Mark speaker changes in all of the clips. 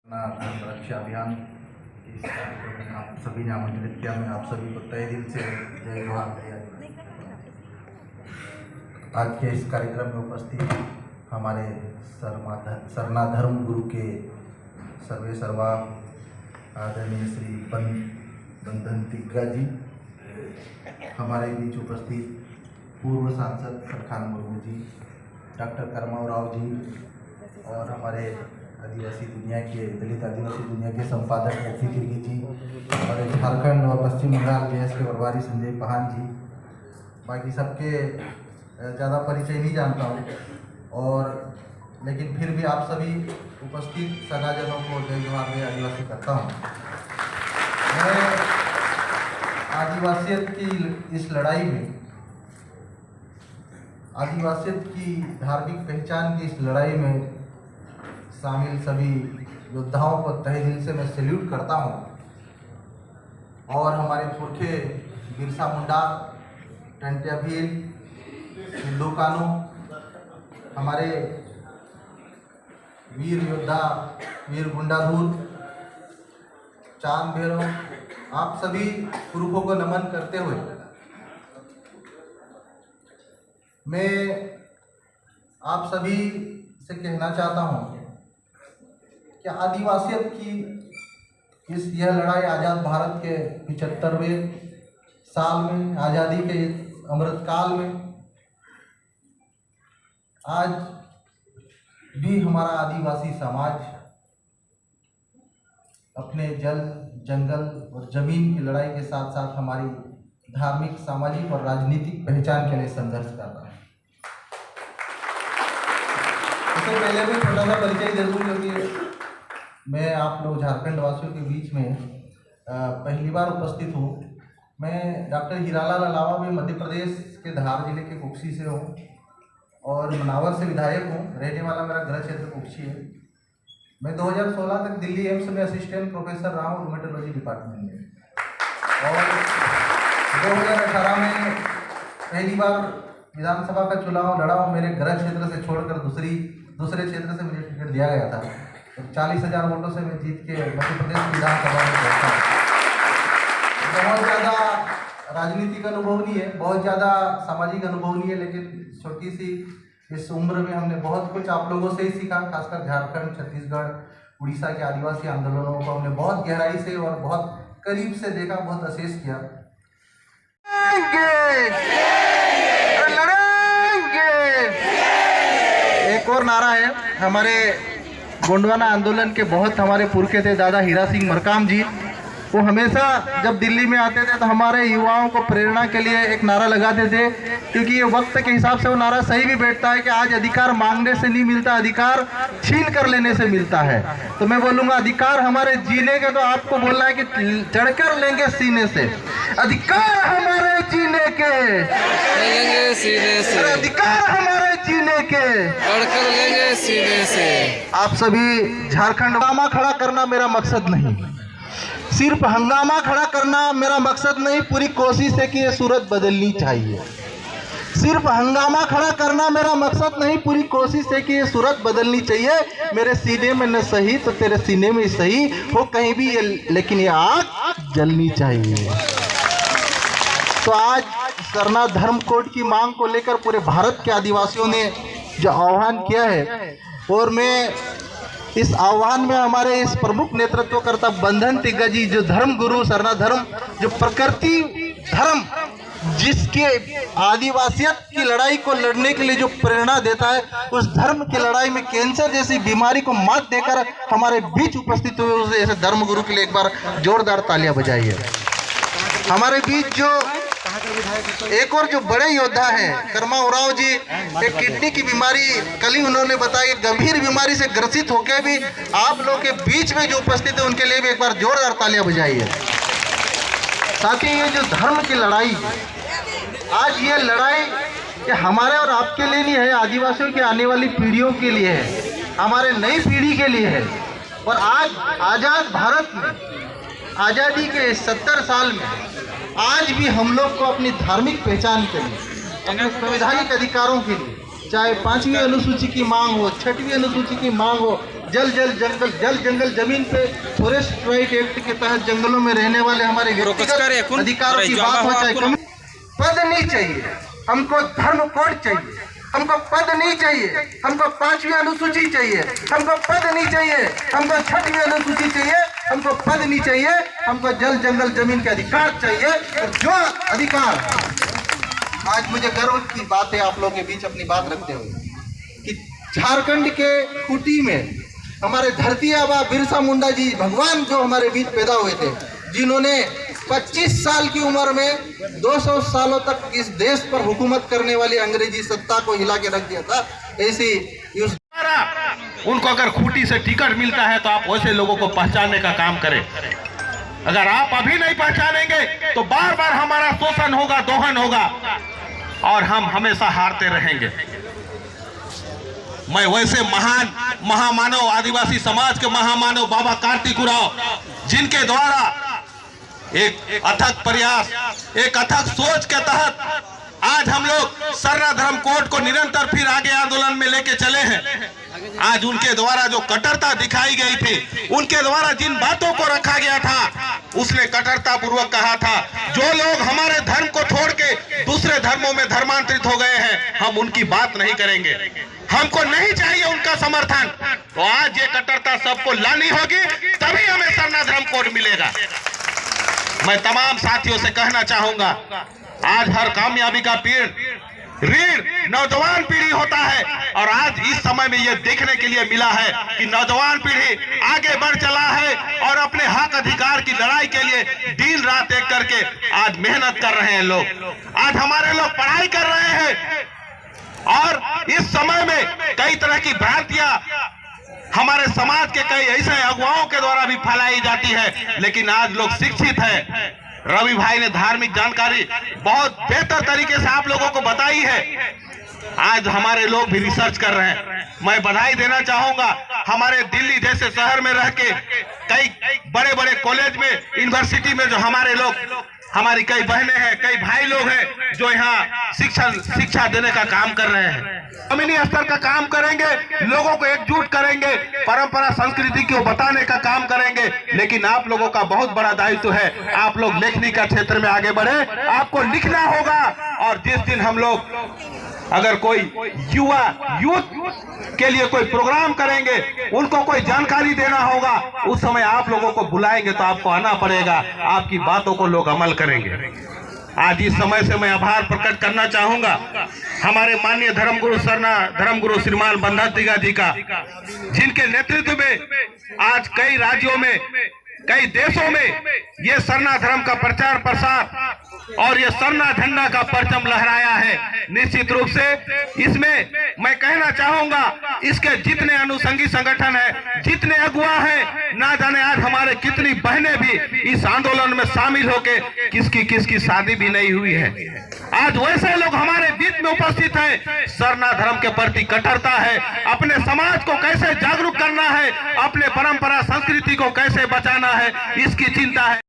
Speaker 1: रक्षा अभियान इस कार्यक्रम में आप सभी ने आमंत्रित किया। मैं आप सभी को तहे दिल से जय जोहार आज के इस कार्यक्रम में उपस्थित हमारे सरना धर्म गुरु के सर्वे सर्वा आदरणीय श्री बंधन तिग्गा जी, हमारे बीच उपस्थित पूर्व सांसद सरखान मुर्मू जी, डॉक्टर करमाव राव जी और हमारे आदिवासी दुनिया के दलित आदिवासी दुनिया के संपादक एफी तिर्गी जी, हमारे झारखंड और पश्चिम बंगाल जेएस के प्रभारी संजय पहान जी, बाकी सबके ज़्यादा परिचय नहीं जानता हूँ, और लेकिन फिर भी आप सभी उपस्थित सगाजनों को जय जोहार जय आदिवासी करता हूँ। मैं आदिवासियत की इस लड़ाई में, आदिवासियत की धार्मिक पहचान की इस लड़ाई में शामिल सभी योद्धाओं को तहे दिल से मैं सैल्यूट करता हूं। और हमारे पुरखे बिरसा मुंडा, टंट्या भील, सिद्धू कानू, हमारे वीर योद्धा वीर गुंडाधूर, चांद भैरव, आप सभी पुरखों को नमन करते हुए मैं आप सभी से कहना चाहता हूं कि आदिवासियत की यह लड़ाई आज़ाद भारत के 75वें साल में, आज़ादी के अमृतकाल में आज भी हमारा आदिवासी समाज अपने जल, जंगल और जमीन की लड़ाई के साथ साथ हमारी धार्मिक, सामाजिक और राजनीतिक पहचान के लिए संघर्ष कर रहा है। इससे पहले भी छोटा सा परिचय दे दूं, क्योंकि मैं आप लोग झारखंड वासियों के बीच में पहली बार उपस्थित हूँ। मैं डॉक्टर हीरालाल अलावा भी मध्य प्रदेश के धार जिले के कुक्षी से हूँ और मनावर से विधायक हूँ। रहने वाला मेरा गृह क्षेत्र कुक्षी है। मैं 2016 तक दिल्ली एम्स में असिस्टेंट प्रोफेसर रहा हूँ रूमेटोलॉजी डिपार्टमेंट में, और 2018 में पहली बार विधानसभा का चुनाव लड़ा हूँ। मेरे गृह क्षेत्र से छोड़कर दूसरे क्षेत्र से मुझे टिकट दिया गया था, तो 40,000 वोटों से मैं जीत के मध्य प्रदेश विधानसभा में पहुंचा। बहुत ज़्यादा राजनीतिक अनुभव नहीं है, बहुत ज़्यादा सामाजिक अनुभव नहीं है, लेकिन छोटी सी इस उम्र में हमने बहुत कुछ आप लोगों से ही सीखा। खासकर झारखंड, छत्तीसगढ़, उड़ीसा के आदिवासी आंदोलनों को हमने बहुत गहराई से और बहुत करीब से देखा, बहुत असेस किया। एक और नारा है हमारे गोंडवाना आंदोलन के, बहुत हमारे पुरखे थे दादा हीरा सिंह मरकाम जी। वो हमेशा जब दिल्ली में आते थे तो हमारे युवाओं को प्रेरणा के लिए एक नारा लगाते थे, क्योंकि ये वक्त के हिसाब से वो नारा सही भी बैठता है कि आज अधिकार मांगने से नहीं मिलता, अधिकार छीन कर लेने से मिलता है। तो मैं बोलूँगा अधिकार हमारे जीने के, तो आपको बोलना है कि चढ़कर लेंगे सीने से। अधिकार हमारे जीने के,
Speaker 2: लेंगे सीने से,
Speaker 1: अधिकार हमारे जीने के,
Speaker 2: चढ़कर लेंगे सीने से।
Speaker 1: आप सभी झारखंड, हंगामा खड़ा करना मेरा मकसद नहीं, सिर्फ हंगामा खड़ा करना मेरा मकसद नहीं, पूरी कोशिश है कि ये सूरत बदलनी चाहिए। सिर्फ हंगामा खड़ा करना मेरा मकसद नहीं, पूरी कोशिश है कि ये सूरत बदलनी चाहिए। मेरे सीने में न सही तो तेरे सीने में सही हो कहीं भी ये, लेकिन ये आग जलनी चाहिए। तो आज सरना धर्म कोड की मांग को लेकर पूरे भारत के आदिवासियों ने जो आह्वान किया है, और मैं इस आह्वान में हमारे इस प्रमुख नेतृत्वकर्ता बंधन तिग्गा जी, जो धर्म गुरु, सरना धर्म, जो प्रकृति धर्म, जिसके आदिवासियत की लड़ाई को लड़ने के लिए जो प्रेरणा देता है, उस धर्म की लड़ाई में कैंसर जैसी बीमारी को मात देकर हमारे बीच उपस्थित हुए उस ऐसे धर्म गुरु के लिए एक बार जोरदार तालियां बजाइए। हमारे बीच जो एक और जो बड़े योद्धा हैं करमाव राव जी, एक किडनी की बीमारी, कल ही उन्होंने बताया कि गंभीर बीमारी से ग्रसित होकर भी आप लोग के बीच में जो उपस्थित है उनके लिए भी एक बार जोरदार तालियां बजाइए। साथ ही ये जो धर्म की लड़ाई, आज ये लड़ाई कि हमारे और आपके लिए नहीं है, आदिवासियों की आने वाली पीढ़ियों के लिए है, हमारे नई पीढ़ी के लिए है। और आज आज़ाद भारत में, आज़ादी के 70 साल में आज भी हम लोग को अपनी धार्मिक पहचान के लिए, अपने संवैधानिक अधिकारों के लिए, चाहे 5वीं अनुसूची की मांग हो, 6वीं अनुसूची की मांग हो, जल जंगल जमीन पे फॉरेस्ट राइट एक्ट के तहत जंगलों में रहने वाले हमारे व्यक्तिगत अधिकारों की बात हो, चाहे पद नहीं चाहिए हमको, धर्म कोड चाहिए हमको, पद नहीं चाहिए हमको, 5वीं अनुसूची चाहिए हमको, पद नहीं चाहिए हमको, 6वीं अनुसूची चाहिए हमको, पद नहीं चाहिए हमको, जल जंगल जमीन के अधिकार चाहिए। और जो अधिकार, आज मुझे गर्व की बात है आप लोगों के बीच अपनी बात रखते हुए कि झारखंड के खूंटी में हमारे धरती आबा बिरसा मुंडा जी भगवान जो हमारे बीच पैदा हुए थे, जिन्होंने 25 साल की उम्र में 200 सालों तक इस देश पर हुकूमत करने वाली अंग्रेजी सत्ता को हिला के रख दिया था, ऐसी
Speaker 3: उनको अगर खूंटी से टिकट मिलता है तो आप वैसे लोगों को पहचानने का काम करें। अगर आप अभी नहीं पहचानेंगे तो बार बार हमारा शोषण होगा, दोहन होगा और हम हमेशा हारते रहेंगे। मैं वैसे महान महामानव आदिवासी समाज के महामानव बाबा कार्तिक उरांव, जिनके द्वारा एक अथक प्रयास, एक अथक सोच के तहत आज हम लोग सरना धर्म कोड को निरंतर फिर आगे आंदोलन में लेके चले हैं। आज उनके द्वारा जो कट्टरता दिखाई गई थी, उनके द्वारा जिन बातों को रखा गया था, उसने कट्टरता पूर्वक कहा था जो लोग हमारे धर्म को छोड़ के दूसरे धर्मों में धर्मांतरित हो गए हैं, हम उनकी बात नहीं करेंगे, हमको नहीं चाहिए उनका समर्थन। तो आज ये कट्टरता सबको लानी होगी, तभी हमें सरना धर्म कोड मिलेगा। मैं तमाम साथियों से कहना चाहूंगा, आज हर कामयाबी का रीढ़ नौजवान पीढ़ी होता है और आज इस समय में यह देखने के लिए मिला है कि नौजवान पीढ़ी आगे बढ़ चला है और अपने हक अधिकार की लड़ाई के लिए दिन रात एक करके आज मेहनत कर रहे हैं लोग। आज हमारे लोग पढ़ाई कर रहे हैं और इस समय में कई तरह की भ्रांतियां हमारे समाज के कई ऐसे अगुवाओं के द्वारा भी फैलाई जाती है, लेकिन आज लोग शिक्षित हैं। रवि भाई ने धार्मिक जानकारी बहुत बेहतर तरीके से आप लोगों को बताई है। आज हमारे लोग भी रिसर्च कर रहे हैं। मैं बधाई देना चाहूंगा हमारे दिल्ली जैसे शहर में रह के कई बड़े बड़े कॉलेज में, यूनिवर्सिटी में जो हमारे लोग, हमारी कई बहनें हैं, कई भाई लोग हैं जो यहाँ शिक्षा देने का काम कर रहे हैं। जमीनी स्तर का काम करेंगे, लोगों को एकजुट करेंगे, परंपरा संस्कृति को बताने का काम करेंगे। लेकिन आप लोगों का बहुत बड़ा दायित्व है, आप लोग लेखनी का क्षेत्र में आगे बढ़े, आपको लिखना होगा। और जिस दिन हम लोग अगर कोई यूथ के लिए कोई प्रोग्राम करेंगे, उनको कोई जानकारी देना होगा, उस समय आप लोगों को बुलाएंगे तो आपको आना पड़ेगा, आपकी बातों को लोग अमल करेंगे। आज इस समय से मैं आभार प्रकट करना चाहूंगा हमारे माननीय धर्मगुरु सरना धर्मगुरु श्रीमान बंधन तिगा जी का, जिनके नेतृत्व में आज कई राज्यों में, कई देशों में ये सरना धर्म का प्रचार प्रसार और ये सरना झंडा का परचम लहराया है। निश्चित रूप से इसमें मैं कहना चाहूंगा, इसके जितने अनुषंगी संगठन है, जितने अगुवा हैं, ना जाने आज हमारे कितनी बहनें भी इस आंदोलन में शामिल होके किसकी शादी भी नहीं हुई है। आज वैसे लोग हमारे बीच में उपस्थित हैं। सरना धर्म के प्रति कट्टरता है, अपने समाज को कैसे जागरूक करना है, अपने परंपरा संस्कृति को कैसे बचाना है, इसकी चिंता है।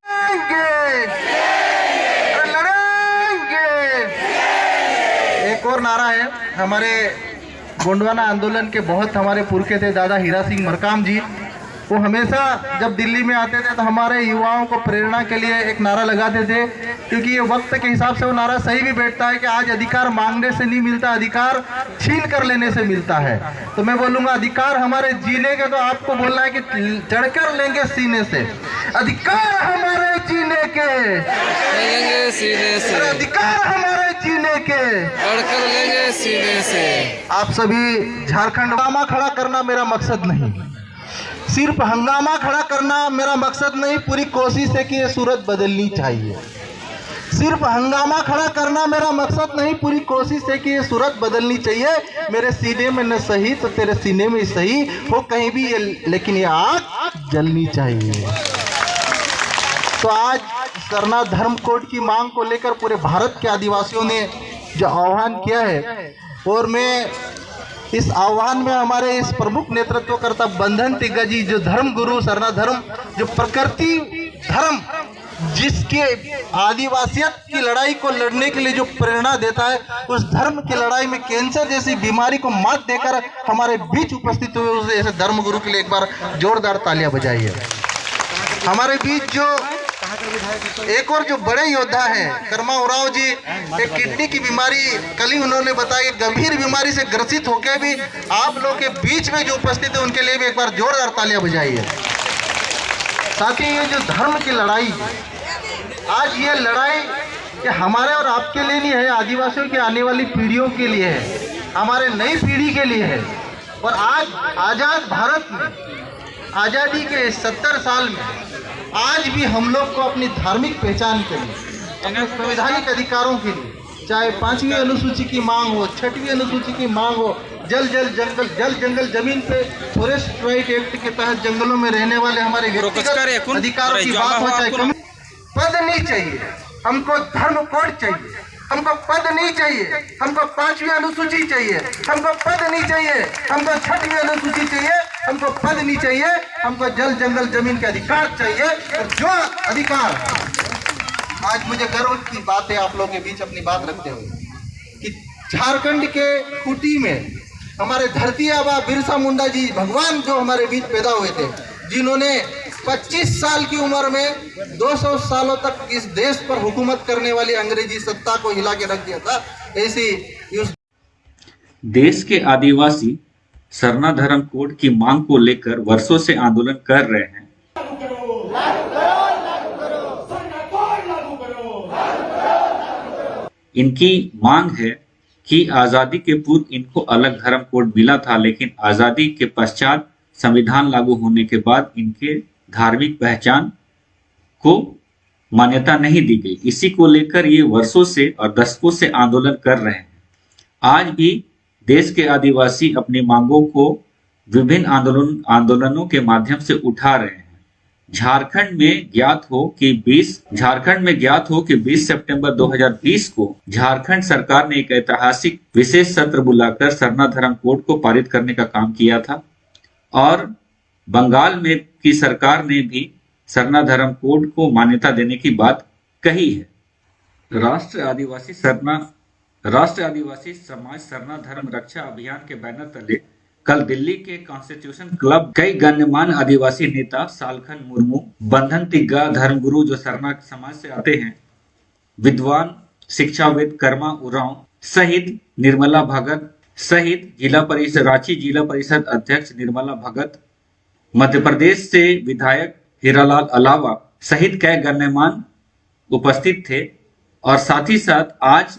Speaker 1: एक और नारा है हमारे गोंडवाना आंदोलन के, बहुत हमारे पुरखे थे दादा हीरा सिंह मरकाम जी, वो हमेशा जब दिल्ली में आते थे तो हमारे युवाओं को प्रेरणा के लिए एक नारा लगाते थे, क्योंकि ये वक्त के हिसाब से वो नारा सही भी बैठता है कि आज अधिकार मांगने से नहीं मिलता, अधिकार छीन कर लेने से मिलता है। तो मैं बोलूँगा अधिकार हमारे जीने के, तो आपको बोलना है कि चढ़कर लेंगे सीने से अधिकार हमारे जीने के,
Speaker 2: लेंगे सीने से
Speaker 1: अधिकार हमारे जीने के,
Speaker 2: चढ़कर लेंगे सीने से।
Speaker 1: आप सभी झारखंड, हंगामा खड़ा करना मेरा मकसद नहीं, सिर्फ हंगामा खड़ा करना मेरा मकसद नहीं, पूरी कोशिश है कि ये सूरत बदलनी चाहिए। सिर्फ हंगामा खड़ा करना मेरा मकसद नहीं, पूरी कोशिश है कि ये सूरत बदलनी चाहिए। मेरे सीने में न सही तो तेरे सीने में सही हो कहीं भी, लेकिन ये आग जलनी चाहिए। तो आज सरना धर्म कोड की मांग को लेकर पूरे भारत के आदिवासियों ने जो आह्वान किया है, और मैं इस आह्वान में हमारे इस प्रमुख नेतृत्वकर्ता बंधन तिग्गा जी, जो धर्म गुरु सरना धर्म, जो प्रकृति धर्म जिसके आदिवासियत की लड़ाई को लड़ने के लिए जो प्रेरणा देता है, उस धर्म की लड़ाई में कैंसर जैसी बीमारी को मात देकर हमारे बीच उपस्थित हुए उस ऐसे धर्मगुरु के लिए एक बार जोरदार तालियां बजाइए। हमारे बीच जो एक और जो बड़े योद्धा हैं कर्मा उरांव जी, एक किडनी की बीमारी कल ही उन्होंने बताया, गंभीर बीमारी से ग्रसित होकर भी आप लोग के बीच में जो उपस्थित है उनके लिए भी एक बार जोरदार तालियां बजाइए। साथ ही ये जो धर्म की लड़ाई, आज ये लड़ाई ये हमारे और आपके लिए नहीं है, आदिवासियों की आने वाली पीढ़ियों के लिए है, हमारे नई पीढ़ी के लिए है। और आज आज़ाद भारत में, आज़ादी के 70 साल में आज भी हम लोग को अपनी धार्मिक पहचान के लिए, अपने संवैधानिक अधिकारों के लिए, चाहे 5वीं अनुसूची की मांग हो, 6वीं अनुसूची की मांग हो, जल जंगल जमीन पे फॉरेस्ट राइट एक्ट के तहत जंगलों में रहने वाले हमारे व्यक्तिगत अधिकारों की बात हो, चाहे पद नहीं चाहिए हमको, धर्म कोड चाहिए हमको, पद नहीं चाहिए हमको, 5वीं अनुसूची चाहिए हमको, पद नहीं चाहिए हमको, 6वीं अनुसूची चाहिए हमको, पद नहीं चाहिए हमको, जल जंगल जमीन के अधिकार चाहिए। और जो अधिकार, आज मुझे गर्व की बात है आप लोगों के बीच अपनी बात रखते हुए कि झारखंड के खूंटी में हमारे धरती आबा बिरसा मुंडा जी भगवान जो हमारे बीच पैदा हुए थे, जिन्होंने 25 साल की उम्र में 200 सालों तक इस देश पर हुकूमत करने वाली अंग्रेजी सत्ता को हिला के रख दिया था, ऐसी
Speaker 4: देश के आदिवासी सरना धर्म कोड की मांग को लेकर वर्षों से आंदोलन कर रहे हैं। इनकी मांग है कि आजादी के पूर्व इनको अलग धर्म कोड मिला था, लेकिन आजादी के पश्चात संविधान लागू होने के बाद इनके धार्मिक पहचान को मान्यता नहीं दी गई। इसी को लेकर ये वर्षों से और दशकों से आंदोलन कर रहे हैं। आज भी देश के आदिवासी अपनी मांगों को विभिन्न आंदोलनों के माध्यम से उठा रहे हैं। झारखंड में ज्ञात हो कि 20 सितंबर 2020 को झारखंड सरकार ने एक ऐतिहासिक विशेष सत्र बुलाकर सरना धर्म कोड को पारित करने का काम किया था, और बंगाल में की सरकार ने भी सरना धर्म कोड को मान्यता देने की बात कही है। राष्ट्र आदिवासी समाज सरना धर्म रक्षा अभियान के बैनर तले कल दिल्ली के कॉन्स्टिट्यूशन क्लब कई गण्यमान्य आदिवासी नेता, सालखन मुर्मू, बंधन तिग्गा धर्मगुरु जो सरना समाज से आते हैं, विद्वान शिक्षाविद कर्मा उरांव सहित निर्मला भगत सहित रांची जिला परिषद अध्यक्ष निर्मला भगत, मध्य प्रदेश से विधायक हीरालाल अलावा सहित कई गण्यमान्य उपस्थित थे। और साथ ही साथ आज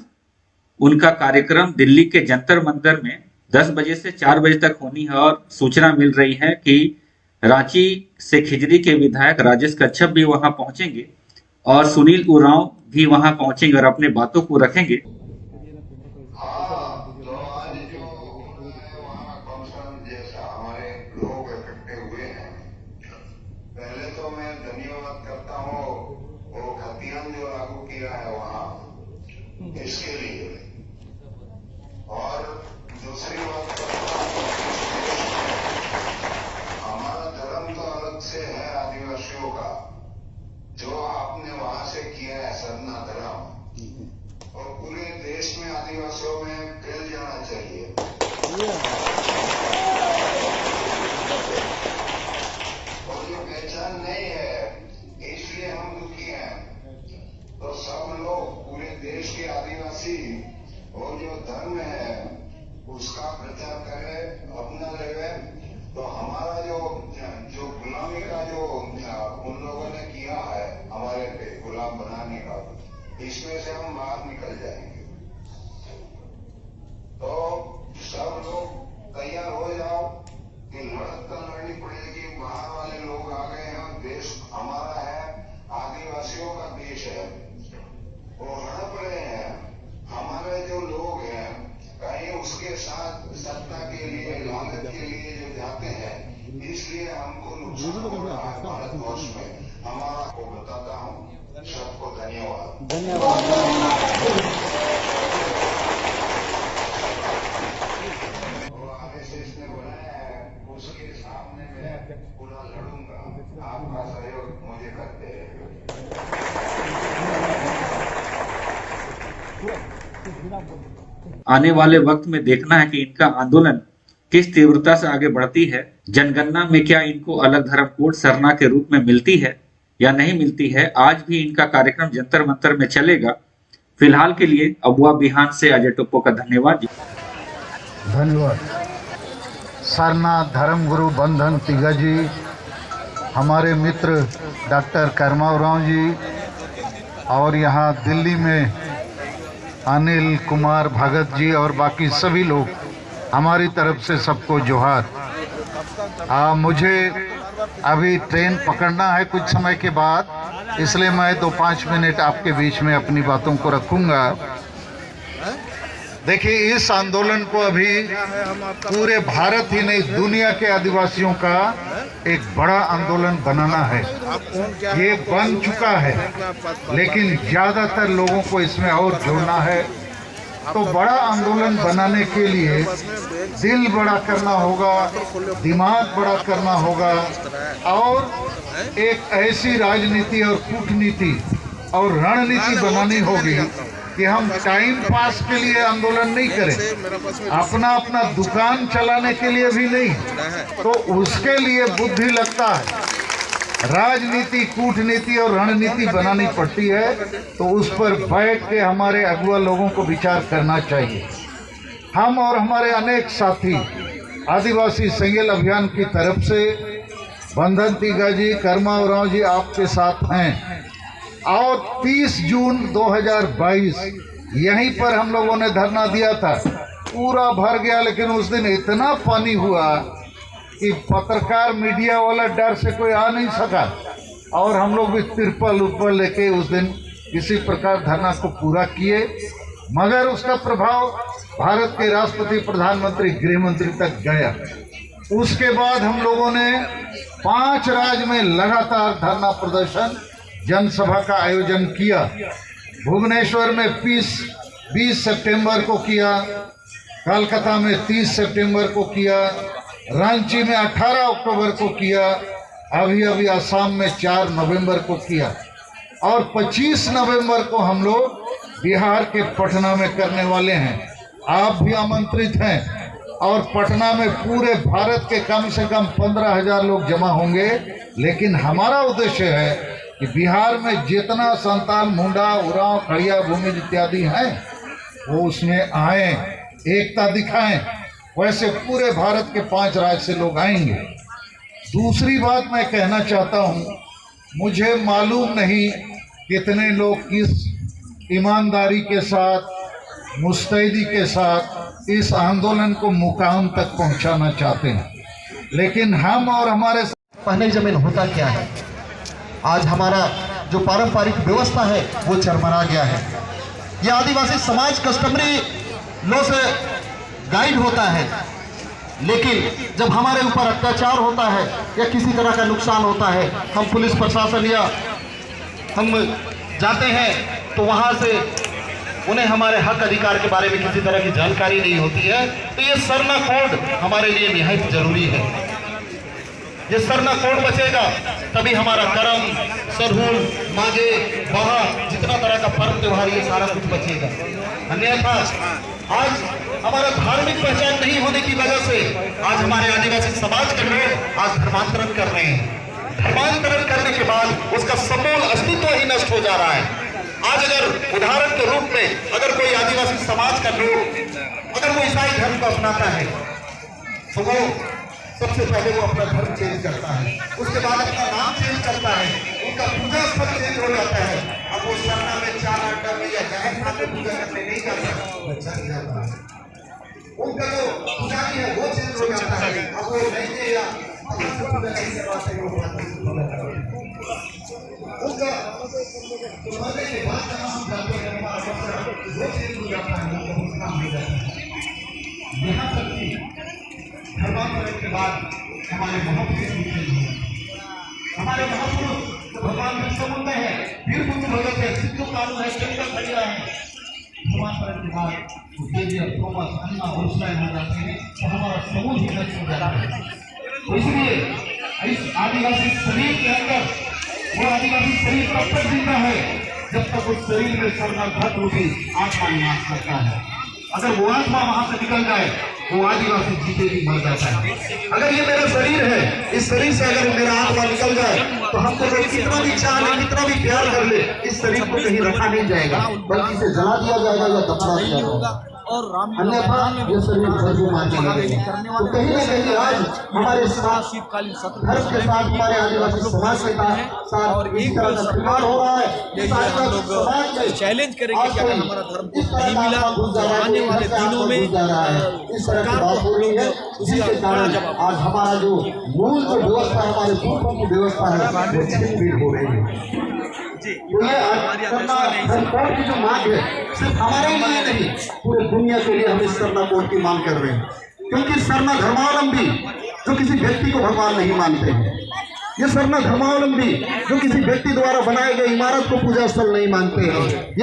Speaker 4: उनका कार्यक्रम दिल्ली के जंतर मंतर में 10 बजे से 4 बजे तक होनी है, और सूचना मिल रही है कि रांची से खिजरी के विधायक राजेश कच्छप भी वहां पहुंचेंगे और सुनील उरांव भी वहां पहुंचेंगे और अपने बातों को रखेंगे।
Speaker 5: इसके लिए और दूसरी बात हमारा धर्म तो अलग से है आदिवासियों का, जो आपने वहां से किया है सरना धर्म, और पूरे देश में आदिवासियों में फैल जाना चाहिए। और ये पहचान नहीं है, इसलिए हम दुखी हैं। तो सब लोग पूरे देश के आदिवासी और जो धर्म है उसका प्रचार करें, अपना लेवे, तो हमारा जो गुलामी का जो उन लोगों ने किया है हमारे पे गुलाम बनाने का, इसमें से हम बाहर निकल जाएंगे। तो सब लोग तैयार हो जाओ कि लड़त तो लड़नी पड़ेगी। बाहर वाले लोग आ गए हैं, देश हमारा है, आदिवासियों का देश है, वो हड़प रहे हैं। हमारे जो लोग हैं कहीं उसके साथ सत्ता के लिए, लालच के लिए जो जाते हैं, इसलिए हमको नुकसान हो रहा है भारतवर्ष में। हमारा को बताता हूँ। सबको धन्यवाद। RSS ने बनाया है, उसके सामने मैं पूरा लड़ूंगा। आपका सहयोग मुझे करते रहेगा।
Speaker 4: आने वाले वक्त में देखना है कि इनका आंदोलन किस तीव्रता से आगे बढ़ती है। जनगणना में क्या इनको अलग धर्म कोड सरना के रूप में मिलती है या नहीं मिलती है। आज भी इनका कार्यक्रम जंतर मंतर में चलेगा। फिलहाल के लिए अबुआ बिहान से अजय टोप्पो का धन्यवाद।
Speaker 6: धन्यवाद। सरना धर्मगुरु बंधन तिगा जी, हमारे मित्र डॉक्टर करमाराव जी और यहाँ दिल्ली में अनिल कुमार भगत जी और बाकी सभी लोग, हमारी तरफ से सबको जोहार। मुझे अभी ट्रेन पकड़ना है कुछ समय के बाद, इसलिए मैं 2-5 मिनट आपके बीच में अपनी बातों को रखूंगा। देखिए, इस आंदोलन को अभी पूरे भारत ही नहीं दुनिया के आदिवासियों का एक बड़ा आंदोलन बनाना है। ये बन चुका है, लेकिन ज़्यादातर लोगों को इसमें और जोड़ना है। तो बड़ा आंदोलन बनाने के लिए दिल बड़ा करना होगा, दिमाग बड़ा करना होगा और एक ऐसी राजनीति और कूटनीति और रणनीति बनानी होगी कि हम टाइम पास के लिए आंदोलन नहीं करें, अपना दुकान चलाने के लिए भी नहीं, तो उसके लिए बुद्धि लगता है। राजनीति, कूटनीति और रणनीति बनानी पड़ती है, तो उस पर बैठ के हमारे अगुआ लोगों को विचार करना चाहिए। हम और हमारे अनेक साथी आदिवासी सेंगेल अभियान की तरफ से बंधन तिगा जी, करमाराव जी आपके साथ हैं और 30 जून 2022 यहीं पर हम लोगों ने धरना दिया था। पूरा भर गया, लेकिन उस दिन इतना पानी हुआ कि पत्रकार मीडिया वाला डर से कोई आ नहीं सका और हम लोग भी तिरपल ऊपर लेके उस दिन किसी प्रकार धरना को पूरा किए। मगर उसका प्रभाव भारत के राष्ट्रपति, प्रधानमंत्री, गृह मंत्री तक गया। उसके बाद हम लोगों ने 5 राज्य में लगातार धरना प्रदर्शन, जनसभा का आयोजन किया। भुवनेश्वर में 20 सितंबर को किया, कोलकाता में 30 सितंबर को किया, रांची में 18 अक्टूबर को किया, अभी असम में 4 नवंबर को किया और 25 नवंबर को हम लोग बिहार के पटना में करने वाले हैं। आप भी आमंत्रित हैं और पटना में पूरे भारत के कम से कम 15,000 लोग जमा होंगे। लेकिन हमारा उद्देश्य है कि बिहार में जितना संताल, मुंडा, उरांव, खड़िया, भूमिज इत्यादि हैं वो उसमें आए, एकता दिखाएं। वैसे पूरे भारत के 5 राज्य से लोग आएंगे। दूसरी बात मैं कहना चाहता हूँ, मुझे मालूम नहीं कितने लोग किस ईमानदारी के साथ, मुस्तैदी के साथ इस आंदोलन को मुकाम तक पहुँचाना चाहते हैं, लेकिन हम और हमारे
Speaker 1: पहले जमीन होता क्या है। आज हमारा जो पारंपरिक व्यवस्था है वो चरमरा गया है। ये आदिवासी समाज कस्टमरी लॉ से गाइड होता है, लेकिन जब हमारे ऊपर अत्याचार होता है या किसी तरह का नुकसान होता है, हम पुलिस प्रशासन या हम जाते हैं तो वहाँ से उन्हें हमारे हक अधिकार के बारे में किसी तरह की जानकारी नहीं होती है। तो ये सरना कोड हमारे लिए निहायत जरूरी है। ये सरना कोड बचेगा तभी हमारा करम, सरहुल, माघे, बहा, जितना तरह का पर्व त्योहार ये सारा कुछ बचेगा। अन्यथा आज हमारा धार्मिक पहचान नहीं होने की वजह से आज हमारे आदिवासी समाज के लोग आज धर्मांतरण कर रहे हैं। धर्मांतरण करने के बाद उसका समूल अस्तित्व ही नष्ट हो जा रहा है। आज अगर उदाहरण के रूप में अगर कोई आदिवासी समाज का लोग अगर वो ईसाई धर्म को अपनाता है तो वो सबसे पहले वो अपना धर्म चेंज करता है, उसके बाद अपना नाम चेंज करता है, उनका पूजा स्थल चेंज हो जाता है। अब वो सरना में 4 आटा में या जहाँ में पूजा करने नहीं कर सकता, उनका जो पुजारी है वो चेंज हो जाता है। अब वो नहीं या पूजा नहीं करवाते उनका मरने के बाद हम जाते हैं वो चेंज हो जाता है, यहाँ तक कि धर्मांतरण के बाद हमारे महापुरुष हमारे महापुरुष भगवान विष्णु मुंडा है, वीर बुद्ध भगत है, सिद्धू कानू है, शंकर खड़िया है। धर्मांतरण के बाद थॉमस, अन्ना, होसला हो जाते हैं तो हमारा समूह ही नष्ट हो जाता है। तो इसलिए इस आदिवासी शरीर के अंदर वो आदिवासी शरीर तब तक जिंदा है जब तक उस शरीर में सरना घट होगी, आत्मा निवास करता है। अगर वो आत्मा वहां से निकल जाए, वो आदिवासी जीते भी मर जाता है। अगर ये मेरा शरीर है, इस शरीर से अगर मेरा आत्मा निकल जाए तो हमको कोई कितना भी चाह ले, कितना भी प्यार कर ले, इस शरीर को कहीं रखा नहीं जाएगा, बल्कि इसे जला दिया जाएगा या दफना दिया जाएगा। अन्यथा ये शरीर भरपूर मानने लगेगा। तो कहीं ना कहीं आज हमारे
Speaker 7: शीतकालीन सत्र
Speaker 1: धर्म के साथ हमारे आदिवासी समाज के साथ
Speaker 7: और एक
Speaker 1: तरह का खिलवाड़ हो रहा है। इस
Speaker 7: हम
Speaker 1: आदिवासी समाज में
Speaker 7: लोग चैलेंज करेंगे कि अगर हमारा धर्म को नहीं मिला तो आने वाले दिनों में सरकार को हम लोग
Speaker 1: जिसके कारण आज हमारा जो मूल जो व्यवस्था है, हमारे पूर्वों की व्यवस्था है, वो छिन-भिन हो रही है। तो ये धर्म कोड की जो मांग है, सिर्फ हमारे लिए नहीं, पूरे दुनिया के लिए हम इस सरना कोड की मांग कर रहे हैं। क्योंकि सरना धर्मावलंबी जो किसी व्यक्ति को भगवान नहीं मानते हैं, ये सरना धर्मावलंबी जो किसी व्यक्ति द्वारा बनाए गए इमारत को पूजा स्थल नहीं मानते हैं,